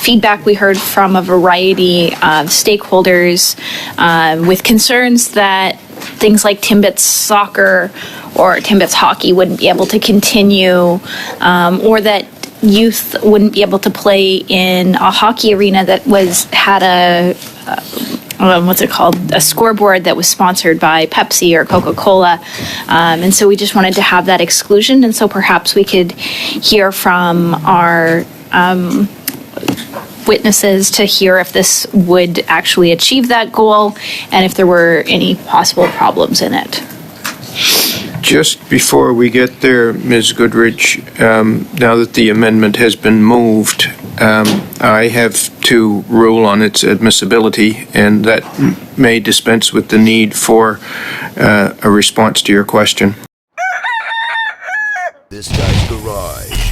feedback we heard from a variety of stakeholders with concerns that things like Timbits soccer or Timbits hockey wouldn't be able to continue, or that youth wouldn't be able to play in a hockey arena that had a scoreboard that was sponsored by Pepsi or Coca-Cola. And so we just wanted to have that exclusion. And so perhaps we could hear from our witnesses to hear if this would actually achieve that goal and if there were any possible problems in it. Just before we get there, Ms. Goodrich, now that the amendment has been moved, I have to rule on its admissibility, and that may dispense with the need for a response to your question. This Guy's Garage.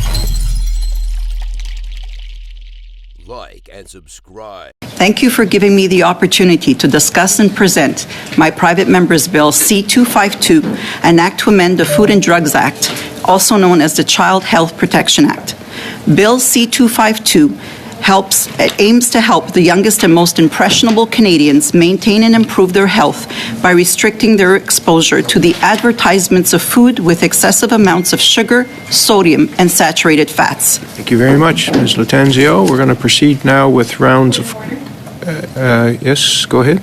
Like and subscribe. Thank you for giving me the opportunity to discuss and present my private member's bill C-252, an act to amend the Food and Drugs Act, also known as the Child Health Protection Act. Bill C-252 aims to help the youngest and most impressionable Canadians maintain and improve their health by restricting their exposure to the advertisements of food with excessive amounts of sugar, sodium, and saturated fats. Thank you very much, Ms. Latanzio. We're going to proceed now with rounds of... yes, go ahead.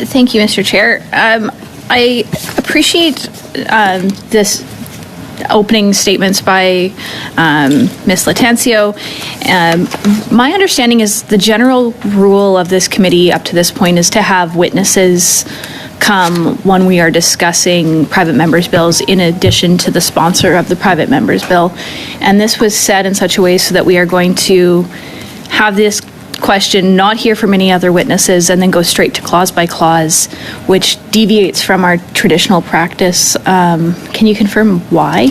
Thank you, Mr. Chair. I appreciate this opening statements by Ms. Latanzio. My understanding is the general rule of this committee up to this point is to have witnesses come when we are discussing private members' bills in addition to the sponsor of the private members' bill. And this was said in such a way so that we are going to have this question, not hear from any other witnesses, and then go straight to clause by clause, which deviates from our traditional practice. Can you confirm why?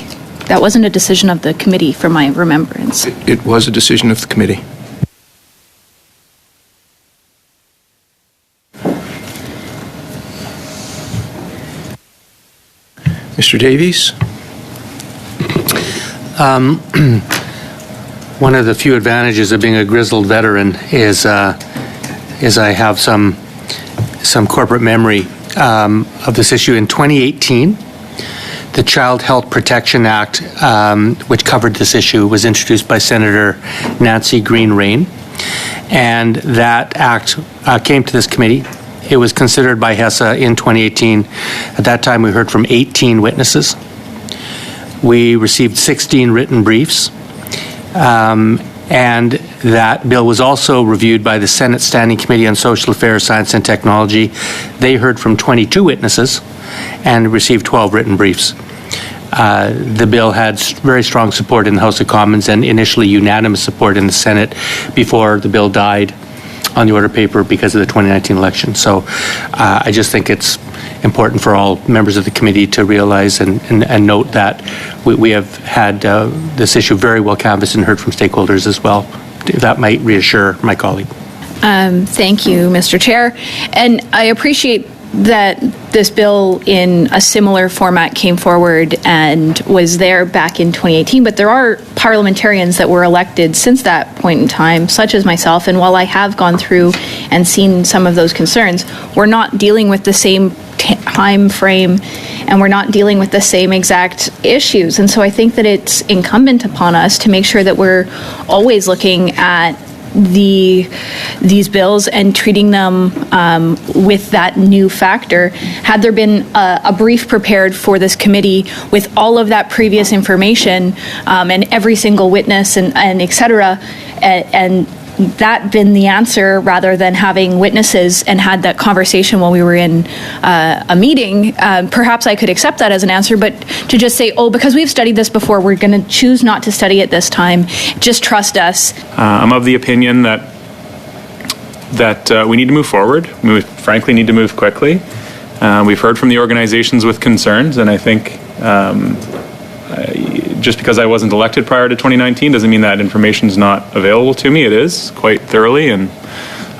That wasn't a decision of the committee, from my remembrance. It was a decision of the committee. Mr. Davies? One of the few advantages of being a grizzled veteran is I have some corporate memory of this issue. In 2018, the Child Health Protection Act, which covered this issue, was introduced by Senator Nancy Green-Rain, and that act came to this committee. It was considered by HESA in 2018. At that time, we heard from 18 witnesses. We received 16 written briefs. And that bill was also reviewed by the Senate Standing Committee on Social Affairs, Science and Technology. They heard from 22 witnesses and received 12 written briefs. The bill had very strong support in the House of Commons and initially unanimous support in the Senate before the bill died on the order paper because of the 2019 election. So I just think it's important for all members of the committee to realize and note that we have had this issue very well canvassed and heard from stakeholders as well. That might reassure my colleague. Thank you, Mr. Chair. And I appreciate that this bill in a similar format came forward and was there back in 2018, but there are parliamentarians that were elected since that point in time, such as myself, and while I have gone through and seen some of those concerns, we're not dealing with the same time frame and we're not dealing with the same exact issues. And so I think that it's incumbent upon us to make sure that we're always looking at these bills and treating them with that new factor. Had there been a brief prepared for this committee with all of that previous information and every single witness and et cetera, and that been the answer rather than having witnesses and had that conversation while we were in a meeting, perhaps I could accept that as an answer, but to just say, oh, because we've studied this before, we're going to choose not to study it this time, just trust us. I'm of the opinion that we need to move forward. We frankly need to move quickly. We've heard from the organizations with concerns, and I think just because I wasn't elected prior to 2019 doesn't mean that information is not available to me. It is quite thoroughly, and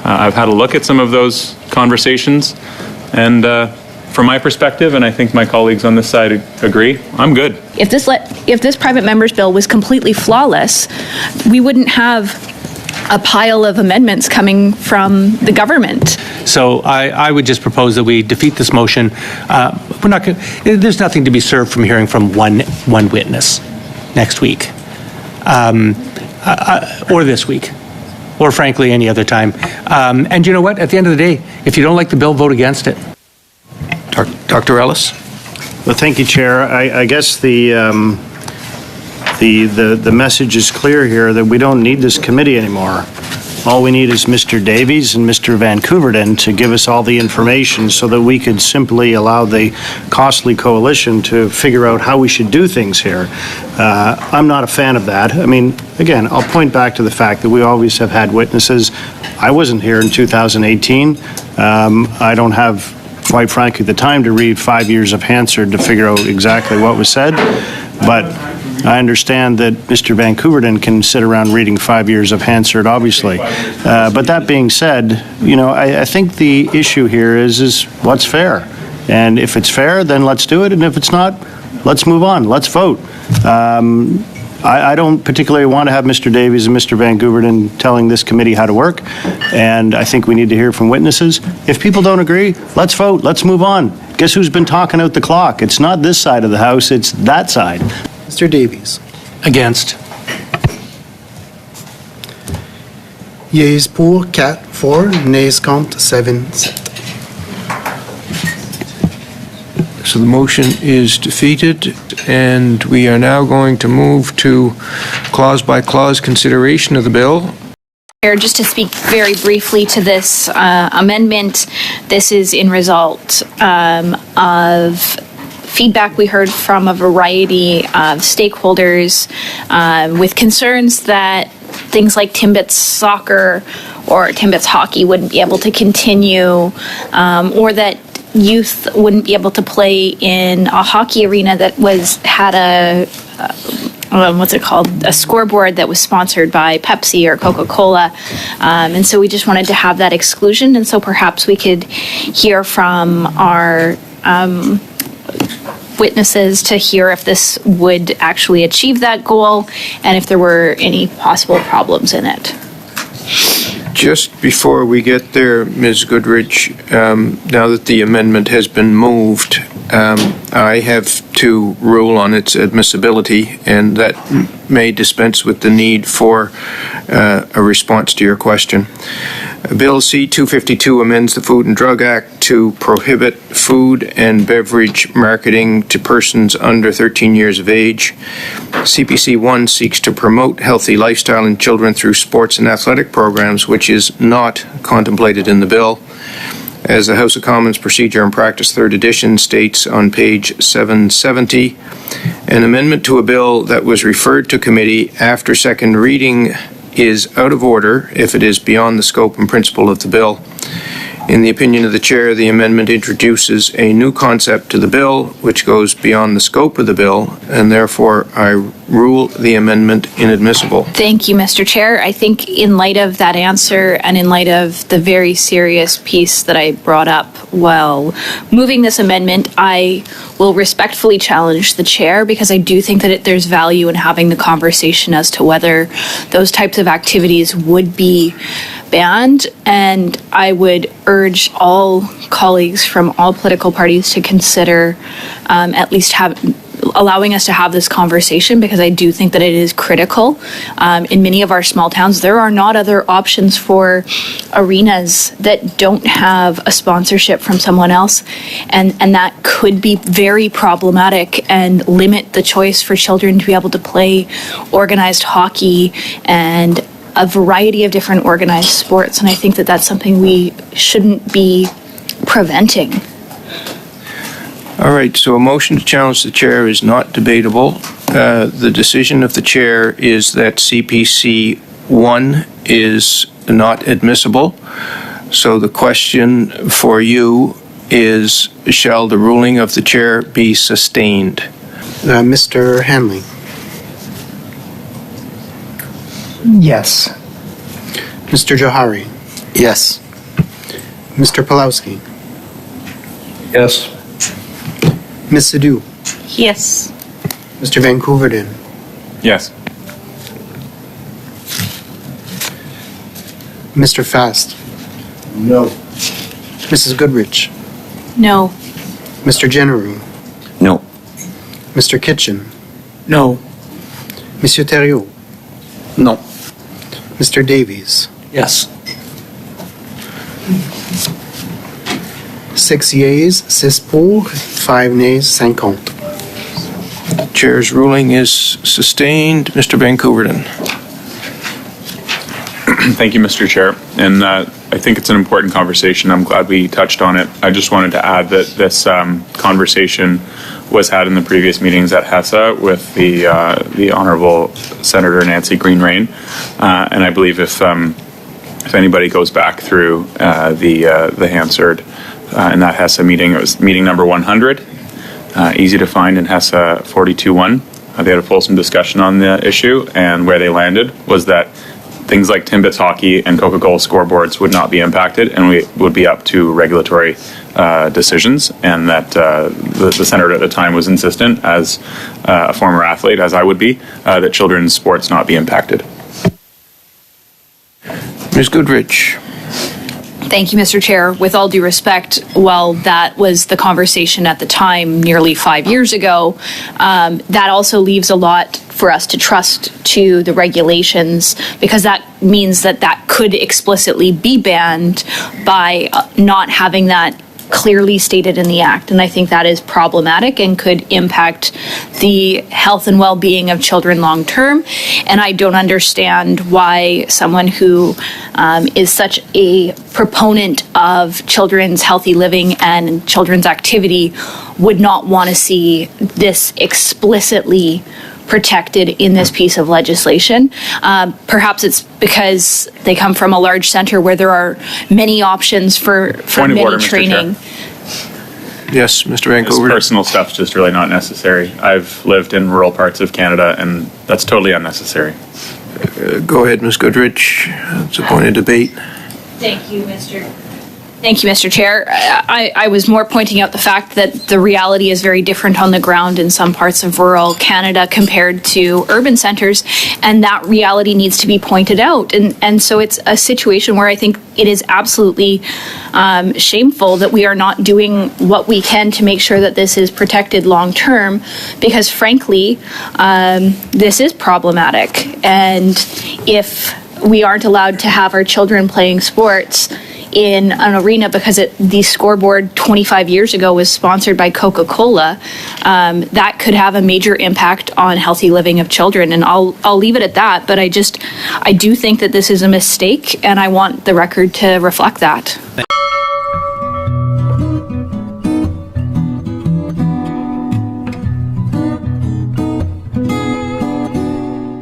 I've had a look at some of those conversations. And from my perspective, and I think my colleagues on this side agree, I'm good. If this private members bill was completely flawless, we wouldn't have a pile of amendments coming from the government. So I would just propose that we defeat this motion. We're not going. There's nothing to be served from hearing from one witness next week, or this week, or frankly any other time. And you know what? At the end of the day, if you don't like the bill, vote against it. Dr. Ellis? Well, thank you, Chair. I guess the message is clear here that we don't need this committee anymore. All we need is Mr. Davies and Mr. Vancouverton to give us all the information so that we could simply allow the costly coalition to figure out how we should do things here. I'm not a fan of that. I mean, again, I'll point back to the fact that we always have had witnesses. I wasn't here in 2018. I don't have, quite frankly, the time to read 5 years of Hansard to figure out exactly what was said, but I understand that Mr. Vancouverton can sit around reading 5 years of Hansard, obviously. But that being said, you know, I think the issue here is what's fair. And if it's fair, then let's do it. And if it's not, let's move on. Let's vote. I don't particularly want to have Mr. Davies and Mr. Vancouverton telling this committee how to work. And I think we need to hear from witnesses. If people don't agree, let's vote. Let's move on. Guess who's been talking out the clock? It's not this side of the House, it's that side. Mr. Davies. Against. Yeas pour 4, nays contre 7. So the motion is defeated, and we are now going to move to clause-by-clause consideration of the bill. Just to speak very briefly to this amendment, this is in result of feedback we heard from a variety of stakeholders with concerns that things like Timbits soccer or Timbits hockey wouldn't be able to continue, or that youth wouldn't be able to play in a hockey arena that had a scoreboard that was sponsored by Pepsi or Coca-Cola. And so we just wanted to have that exclusion. And so perhaps we could hear from our witnesses to hear if this would actually achieve that goal and if there were any possible problems in it. Just before we get there, Ms. Goodrich, now that the amendment has been moved, I have to rule on its admissibility, and that may dispense with the need for a response to your question. Bill C-252 amends the Food and Drug Act to prohibit food and beverage marketing to persons under 13 years of age. CPC 1 seeks to promote healthy lifestyle in children through sports and athletic programs, which is not contemplated in the bill. As the House of Commons Procedure and Practice 3rd edition states on page 770, an amendment to a bill that was referred to committee after second reading is out of order if it is beyond the scope and principle of the bill. In the opinion of the chair, the amendment introduces a new concept to the bill which goes beyond the scope of the bill, and therefore I rule the amendment inadmissible. Thank you, Mr. Chair. I think in light of that answer and in light of the very serious piece that I brought up while moving this amendment, I will respectfully challenge the chair because I do think that there's value in having the conversation as to whether those types of activities would be banned, and I would urge all colleagues from all political parties to consider at least allowing us to have this conversation, because I do think that it is critical. In many of our small towns, there are not other options for arenas that don't have a sponsorship from someone else, and that could be very problematic and limit the choice for children to be able to play organized hockey and a variety of different organized sports, and I think that that's something we shouldn't be preventing. All right, so a motion to challenge the chair is not debatable. The decision of the chair is that CPC 1 is not admissible. So the question for you is, shall the ruling of the chair be sustained? Mr. Hanley. Yes. Mr. Johari. Yes. Mr. Pawlowski. Yes. Ms. Sidhu. Yes. Mr. Vancouverton. Yes. Mr. Fast, No. Mrs. Goodrich, No. Mr. Generou, No. Mr. Kitchen, No. Monsieur Thériault, No. Mr. Davies. Yes. 6 yeas, 6 pour, 5 nays, 5 contre. Chair's ruling is sustained. Mr. Van Couverden. Thank you, Mr. Chair. And I think it's an important conversation. I'm glad we touched on it. I just wanted to add that this conversation was had in the previous meetings at HESA with the Honorable Senator Nancy Green-Rain. And I believe if anybody goes back through the Hansard in that HESA meeting, it was meeting number 100, easy to find in HESA 42.1. They had a fulsome discussion on the issue, and where they landed was that things like Timbits hockey and Coca-Cola scoreboards would not be impacted, and we would be up to regulatory decisions, and that the senator at the time was insistent, as a former athlete, as I would be, that children's sports not be impacted. Ms. Goodrich. Thank you, Mr. Chair. With all due respect, while that was the conversation at the time, nearly 5 years ago, that also leaves a lot for us to trust to the regulations, because that means that that could explicitly be banned by not having that clearly stated in the Act. And I think that is problematic and could impact the health and well-being of children long-term. And I don't understand why someone who is such a proponent of children's healthy living and children's activity would not want to see this explicitly protected in this piece of legislation. Perhaps it's because they come from a large center where there are many options for Point of many order, Mr. training. Yes, Mr. Van This Couverden. personal stuff's just really not necessary. I've lived in rural parts of Canada, and that's totally unnecessary. Go ahead, Ms. Goodrich. It's a point of debate. Thank you, Mr. Chair. I was more pointing out the fact that the reality is very different on the ground in some parts of rural Canada compared to urban centers, and that reality needs to be pointed out. And so it's a situation where I think it is absolutely shameful that we are not doing what we can to make sure that this is protected long term, because frankly, this is problematic. And if we aren't allowed to have our children playing sports in an arena because the scoreboard 25 years ago was sponsored by Coca-Cola, that could have a major impact on healthy living of children. And I'll leave it at that. But I do think that this is a mistake, and I want the record to reflect that.